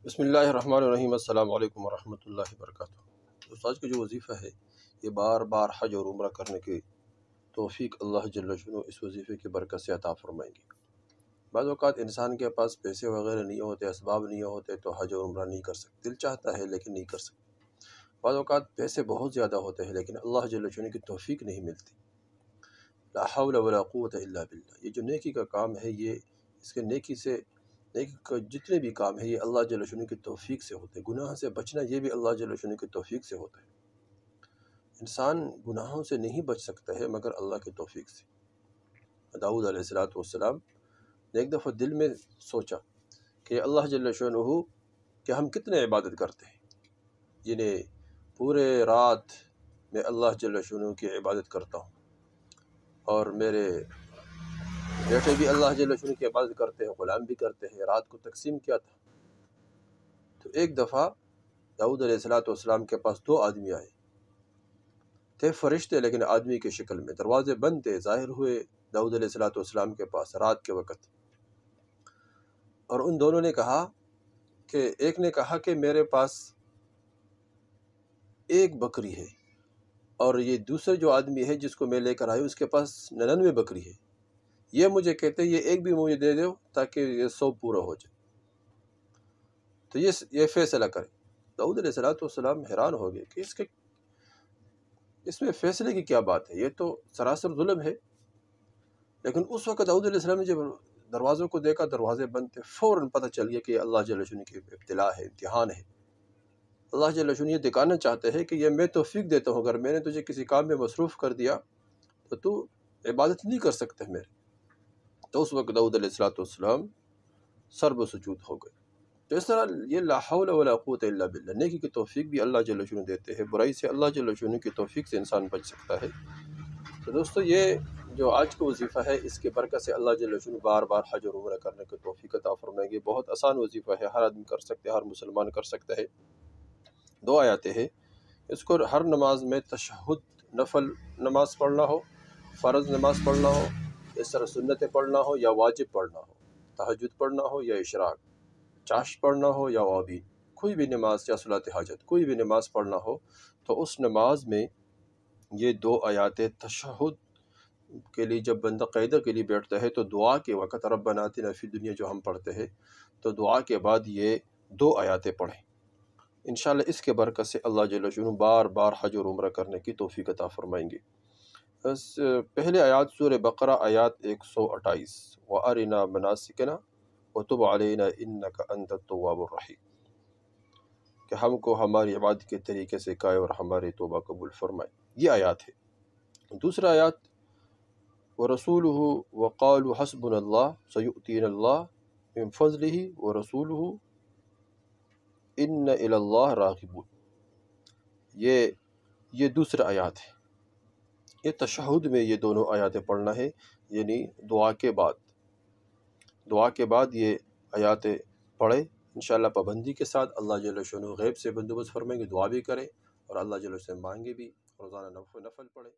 بسم اللہ الرحمن الرحیم۔ السلام علیکم ورحمۃ اللہ وبرکاتہ۔ دوستو، آج کا جو وظیفہ ہے یہ بار بار حج اور عمرہ کرنے کی توفیق اللہ جل شانہ اس وظیفے کی برکت سے عطا فرمائیں گے۔ بعض اوقات انسان کے پاس پیسے وغیرہ نہیں ہوتے، اسباب نہیں ہوتے تو حج اور عمرہ نہیں کر سکتے، دل چاہتا ہے لیکن نہیں کر سکتے۔ بعض اوقات پیسے بہت زیادہ ہوتے ہیں لیکن اللہ جل شانہ کی توفیق نہیں ملتی۔ لا حول ولا قوت الا باللہ۔ یہ جو نیکی کا کام ہے، یہ اس کے نیکی کا جتنے بھی کام ہے یہ اللہ جل شانہ کی توفیق سے ہوتے ہیں۔ گناہ سے بچنا یہ بھی اللہ جل شانہ کی توفیق سے ہوتا ہے۔ انسان گناہوں سے نہیں بچ سکتا ہے مگر اللہ کی توفیق سے۔ داؤد علیہ السلام نے ایک دفعہ دل میں سوچا کہ اللہ جل شانہ کہ ہم کتنے عبادت کرتے ہیں، جنہیں پورے رات میں اللہ جل شانہ کی عبادت کرتا ہوں، اور میرے بیٹے بھی اللہ جل شانہ کی عبادت کرتے ہیں، غلام بھی کرتے ہیں۔ رات کو تقسیم کیا تھا تو ایک دفعہ داؤد علیہ السلام کے پاس دو آدمی آئے تھے، فرشتے لیکن آدمی کی شکل میں، دروازے بند تھے، ظاہر ہوئے داؤد علیہ السلام کے پاس رات کے وقت، اور ان دونوں نے کہا کہ ایک نے کہا کہ میرے پاس ایک بکری ہے، اور یہ دوسرے جو آدمی ہے جس کو میں لے کر آئی اس کے پاس 99 بکری ہے، یہ مجھے کہتے یہ ایک بھی مجھے دے دو تاکہ یہ 100 پورا ہو جائے، تو یہ فیصلہ کرے۔ داؤد علیہ السلام حیران ہو گئے کہ اس میں فیصلے کی کیا بات ہے، یہ تو سراسر ظلم ہے۔ لیکن اس وقت داؤد علیہ السلام نے جب دروازوں کو دیکھا، دروازے بند تھے، فوراً پتہ چل گیا کہ یہ اللہ جل شانہ کی ابتلا ہے، امتحان ہے۔ اللہ جل شانہ یہ دکھانا چاہتے ہیں کہ یہ میں توفیق دیتا ہوں، اگر میں نے تجھے کسی کام میں مصروف کر دیا تو عبادت نہیں کر سکتے میرے۔ تو اس وقت داؤد علیہ السلام سر بسجود ہو گئے۔ تو اس طرح یہ لا حول ولا قوت الا باللہ، نیکی کی توفیق بھی اللہ جل شانہ دیتے ہیں، برائی سے اللہ جل شانہ کی توفیق سے انسان بچ سکتا ہے۔ تو دوستو، یہ جو آج کا وظیفہ ہے اس کے برکت سے اللہ جل شانہ بار بار حج اور عمرہ کرنے کی توفیق عطا فرمائیں گے۔ بہت آسان وظیفہ ہے، ہر آدمی کر سکتے ہیں، ہر مسلمان کر سکتا ہے۔ 2 آیاتیں ہیں، اس کو ہر نماز میں تشہد، نفل نماز پڑھنا ہو، فرض نماز پڑھنا ہو، اس طرح سنتیں پڑھنا ہو یا واجب پڑھنا ہو، تہجد پڑھنا ہو یا اشراق، چاشت پڑھنا ہو یا وابین، کوئی بھی نماز یا صلاۃ حاجت، کوئی بھی نماز پڑھنا ہو تو اس نماز میں یہ 2 آیاتیں تشہد کے لیے، جب بندہ قاعدہ کے لیے بیٹھتا ہے تو دعا کے وقت ربنا آتنا فی الدنیا جو ہم پڑھتے ہیں، تو دعا کے بعد یہ 2 آیاتیں پڑھیں۔ انشاءاللہ اس کے برکت سے اللہ جل شانہ بار بار حج اور عمرہ کرنے کی توفیق عطا فرمائیں گے۔ پہلے آیات سورہ بقرہ آیات 128، وَأَرِنَا مَنَاسِكَنَا وَتُبْ عَلَيْنَا إِنَّكَ أَنْتَ التَّوَّابُ الرَّحِيمُ، کہ ہم کو ہماری عبادت کے طریقے سے سکھائے اور ہماری توبہ قبول فرمائے۔ یہ آیات ہے۔ دوسرا آیات وَرَسُولُهُ وَقَالُوا حَسْبُنَا اللَّهُ سَيُؤْتِينَا اللَّهُ مِنْ فَضْلِهِ وَرَسُولُهُ إِنَّ إِلَى اللَّهِ رَاغِبُونَ۔ یہ دوسرا آیات ہے۔ یہ تشہد میں یہ دونوں آیاتیں پڑھنا ہے، یعنی دعا کے بعد یہ آیاتیں پڑھے، انشاءاللہ پابندی کے ساتھ اللہ جل شانہ غیب سے بندوبست فرمائیں گے، دعا بھی کریں اور اللہ جل سے مانگے بھی، روزانہ نفل پڑھے۔